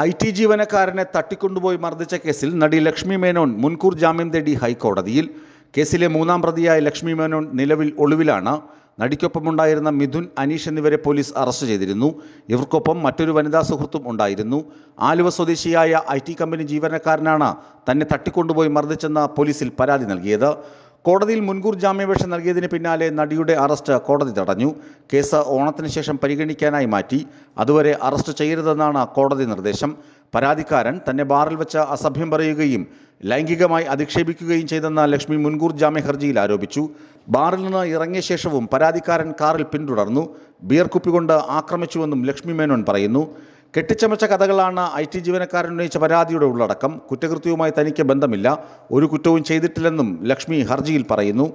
IT ജീവനക്കാരനെ തട്ടിക്കൊണ്ടുപോയി മർദ്ദിച്ച കേസിൽ നടി ലക്ഷ്മി മേനോൻ മുൻകൂർ ജാമ്യം തേടി ഹൈക്കോടതിയിൽ. കേസിലെ മൂന്നാം പ്രതിയായ ലക്ഷ്മി മേനോൻ നിലവിൽ ഒളിവിലാണ്. നടിക്കൊപ്പമുണ്ടായിരുന്ന മിഥുൻ, അനീഷ് എന്നിവരെ പോലീസ് അറസ്റ്റ് ചെയ്തിരുന്നു. ഇവർക്കൊപ്പം മറ്റൊരു വനിതാ സുഹൃത്തും ഉണ്ടായിരുന്നു. ആലുവ സ്വദേശിയായ IT കമ്പനി ജീവനക്കാരനാണ് തന്നെ തട്ടിക്കൊണ്ടുപോയി മർദ്ദിച്ചെന്ന് പോലീസിൽ പരാതി നൽകിയത്. കോടതിയിൽ മുൻകൂർ ജാമ്യാപേക്ഷ നൽകിയതിന് പിന്നാലെ നടിയുടെ അറസ്റ്റ് കോടതി തടഞ്ഞു. കേസ് ഓണത്തിന് ശേഷം പരിഗണിക്കാനായി മാറ്റി. അതുവരെ അറസ്റ്റ് ചെയ്യരുതെന്നാണ് കോടതി നിർദ്ദേശം. പരാതിക്കാരൻ തന്നെ ബാറിൽ വെച്ച് അസഭ്യം പറയുകയും ലൈംഗികമായി അധിക്ഷേപിക്കുകയും ചെയ്തെന്ന് ലക്ഷ്മി മുൻകൂർ ജാമ്യ ഹർജിയിൽ ആരോപിച്ചു. ബാറിൽ നിന്ന് ഇറങ്ങിയ ശേഷവും പരാതിക്കാരൻ കാറിൽ പിന്തുടർന്നു. ബിയർ കുപ്പി കൊണ്ട് ആക്രമിച്ചുവെന്നും ലക്ഷ്മി മേനോൻ പറയുന്നു. കെട്ടിച്ചമച്ച കഥകളാണ് IT ജീവനക്കാരൻ ഉന്നയിച്ച പരാതിയുടെ ഉള്ളടക്കം. കുറ്റകൃത്യവുമായി തനിക്ക് ബന്ധമില്ല, ഒരു കുറ്റവും ചെയ്തിട്ടില്ലെന്നും ലക്ഷ്മി ഹർജിയിൽ പറയുന്നു.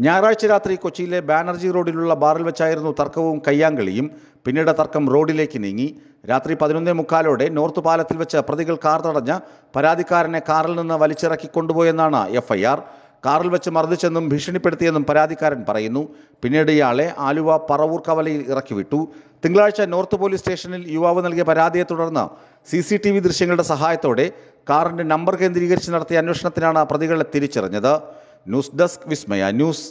ഞായറാഴ്ച രാത്രി കൊച്ചിയിലെ ബാനർജി റോഡിലുള്ള ബാറിൽ വെച്ചായിരുന്നു തർക്കവും കയ്യാങ്കളിയും. പിന്നീട് തർക്കം റോഡിലേക്ക് നീങ്ങി. രാത്രി 11:45 നോർത്ത് പാലത്തിൽ വെച്ച് പ്രതികൾ കാർ തടഞ്ഞ് പരാതിക്കാരനെ കാറിൽ നിന്ന് വലിച്ചിറക്കി കൊണ്ടുപോയെന്നാണ് FIR. കാറിൽ വെച്ച് മർദ്ദിച്ചെന്നും ഭീഷണിപ്പെടുത്തിയെന്നും പരാതിക്കാരൻ പറയുന്നു. പിന്നീട് ഇയാളെ ആലുവ പറവൂർ കവലയിൽ ഇറക്കി വിട്ടു. തിങ്കളാഴ്ച നോർത്ത് പോലീസ് സ്റ്റേഷനിൽ യുവാവ് നൽകിയ പരാതിയെ തുടർന്ന് CCTV ദൃശ്യങ്ങളുടെ സഹായത്തോടെ കാറിന്റെ നമ്പർ കേന്ദ്രീകരിച്ച് നടത്തിയ അന്വേഷണത്തിനാണ് പ്രതികളെ തിരിച്ചറിഞ്ഞത്. ന്യൂസ് ഡെസ്ക് വിസ്മയ ന്യൂസ്.